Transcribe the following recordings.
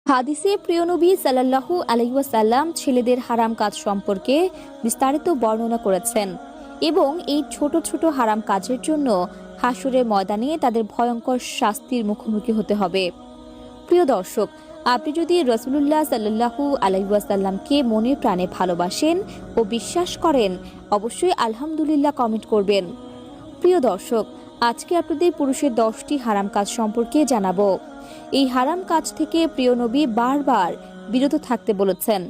হাদিসে প্রিয় নবী সাল্লাল্লাহু আলাইহি ওয়াসাল্লাম ছেলেদের হারাম কাজ সম্পর্কে বিস্তারিত বর্ণনা করেছেন এবং এই ছোট ছোট হারাম কাজের জন্য হাসরের ময়দানে তাদের ভয়ঙ্কর শাস্তির মুখোমুখি হতে হবে। প্রিয় দর্শক, আপনি যদি রাসূলুল্লাহ সাল্লাল্লাহু আলাইহি ওয়াসাল্লামকে মনে প্রাণে ভালোবাসেন ও বিশ্বাস করেন, অবশ্যই আলহামদুলিল্লাহ কমেন্ট করবেন। প্রিয় দর্শক, আজকে আপনাদের পুরুষের 10টি হারাম কাজ সম্পর্কে জানাবো। এই হারাম কাজ থেকে প্রিয় নবী বারবার বিরত থাকতে বলেছেন।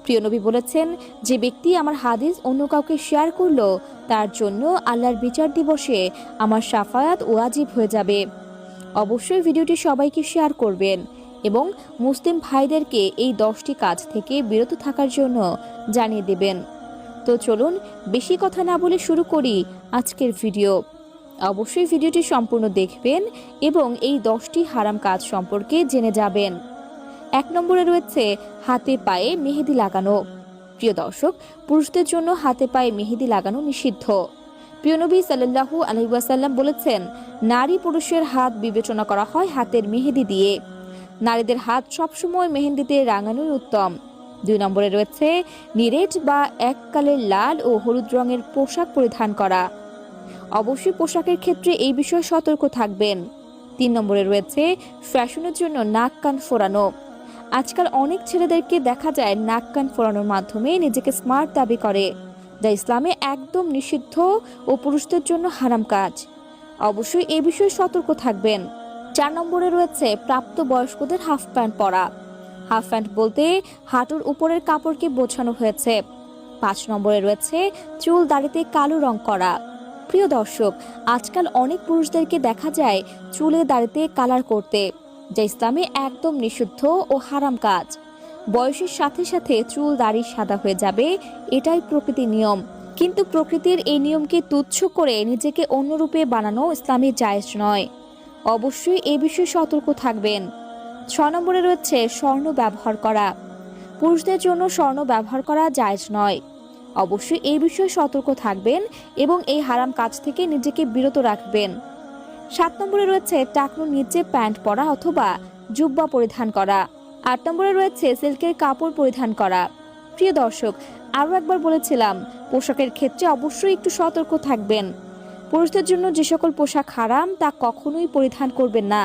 প্রিয় নবী বলেছেন, যে ব্যক্তি আমার হাদিস অন্য কাউকে শেয়ার করলো, তার জন্য আল্লাহর বিচার দিবসে আমার শাফায়াত ওয়াজিব হয়ে যাবে। অবশ্যই ভিডিওটি সবাইকে শেয়ার করবেন এবং মুসলিম ভাইদেরকে এই 10টি কাজ থেকে বিরত থাকার জন্য জানিয়ে দেবেন। তো চলুন বেশি কথা না বলে শুরু করি আজকের ভিডিও। অবশ্যই ভিডিওটি সম্পূর্ণ দেখবেন এবং এই 10টি হারাম কাজ সম্পর্কে জেনে যাবেন। 1 নম্বরে রয়েছে হাতে পায়ে মেহেদি লাগানো। প্রিয় দর্শক, পুরুষদের জন্য হাতে পায়ে মেহেদি লাগানো নিষিদ্ধ। প্রিয় নবী সাল্লাল্লাহু আলাইহি ওয়াসাল্লাম বলেছেন, নারী পুরুষের হাত বিবেচনা করা হয় হাতের মেহেদি দিয়ে। নারীদের হাত সবসময় মেহেদিতে রাঙানোই উত্তম। 2 নম্বরে রয়েছে নিরেট বা এককালের লাল ও হলুদ রঙের পোশাক পরিধান করা। অবশ্যই পোশাকের ক্ষেত্রে এই বিষয়ে সতর্ক থাকবেন। 3 নম্বরে রয়েছে ফ্যাশনের জন্য নাক কান ফোরানো। আজকাল অনেক ছেলেদেরকে দেখা যায় নাক কান ফোরানোর মাধ্যমে নিজেকে স্মার্ট দাবি করে, যা ইসলামে একদম নিষিদ্ধ ও পুরুষদের জন্য হারাম কাজ। অবশ্যই এই বিষয়ে সতর্ক থাকবেন। 4 নম্বরে রয়েছে প্রাপ্তবয়স্কদের হাফ প্যান্ট পরা। হাফ প্যান্ট বলতে হাঁটুর উপরের কাপড়কে বোঝানো হয়েছে। 5 নম্বরে রয়েছে চুল দাড়িতে কালো রং করা। প্রিয় দর্শক, আজকাল অনেক পুরুষদেরকে দেখা যায় চুলে দাড়িতে কালার করতে, যা ইসলামে একদম নিষিদ্ধ ও হারাম কাজ। বয়সের সাথে সাথে চুল দাড়ি সাদা হয়ে যাবে, এটাই প্রকৃতির নিয়ম। কিন্তু প্রকৃতির এই নিয়মকে তুচ্ছ করে নিজেকে অন্য রূপে বানানো ইসলামে জায়েজ নয়। অবশ্যই এই বিষয়ে সতর্ক থাকবেন। 6 নম্বরে রয়েছে স্বর্ণ ব্যবহার করা। পুরুষদের জন্য স্বর্ণ ব্যবহার করা জায়েজ নয়। অবশ্যই এই বিষয়ে সতর্ক থাকবেন এবং এই হারাম কাজ থেকে নিজেকে বিরত রাখবেন। 7 নম্বরে রয়েছে টাকনুর নিচে প্যান্ট পরা অথবা জুব্বা পরিধান করা। 8 নম্বরে রয়েছে সিল্কের কাপড় পরিধান করা। প্রিয় দর্শক, আরও একবার বলেছিলাম, পোশাকের ক্ষেত্রে অবশ্যই একটু সতর্ক থাকবেন। পুরুষদের জন্য যে সকল পোশাক হারাম তা কখনোই পরিধান করবেন না।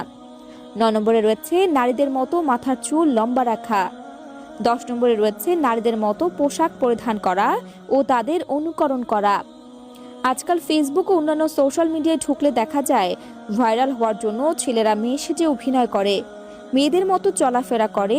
9 নম্বরে রয়েছে নারীদের মতো মাথার চুল লম্বা রাখা। 10 নম্বরে রয়েছে নারীদের মতো পোশাক পরিধান করা ও তাদের অনুকরণ করা। আজকাল ফেসবুক ও অন্যান্য সোশ্যাল মিডিয়ায় ঢুকলে দেখা যায় ভাইরাল হওয়ার জন্য ছেলেরা মেয়ে সেজে অভিনয় করে, মেয়েদের মতো চলাফেরা করে,